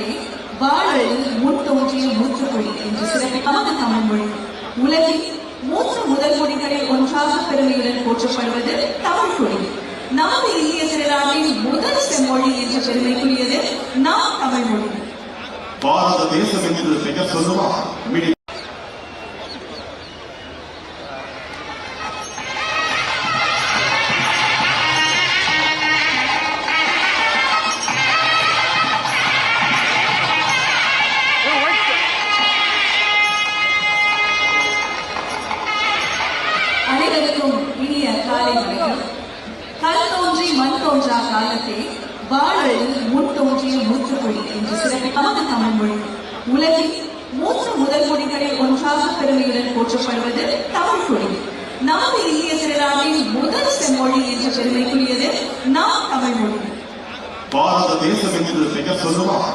காலத்தை வாழல் முன் தோன்றிய மூத்தமொழி என்று சிறப்பிப்பது தமிழ் மொழி. உலகின் 3 முதல் மொழிகளில் ஒன்றாக பெருமையுடன் போற்றப்படுவது தமிழ் மொழி. நமது இந்திய திருநாட்டின் முதல் செம்மொழி என்ற பெருமைக்குரியது நாம் தமிழ் மொழி. பாரத தேசம் என்று பெயர் சொல்லுவார். அனைவருக்கும் இனிய காலை வணக்கம். கல் தோன்றி மண் தோன்றா காலத்தை வாழல் முன் தோன்றிய மூத்தமொழி என்று சிறப்பிப்பது தமிழ் மொழி. உலகின் 3 முதல் மொழிகளில் ஒன்றாக பெருமையுடன் போற்றப்படுவது தமிழ் மொழி. நமது இந்திய திருநாட்டின் முதல் செம்மொழி என்ற பெருமைக்குரியது நாம் தமிழ் மொழி. பாரத தேசம் என்று பெயர் சொல்லுவார்.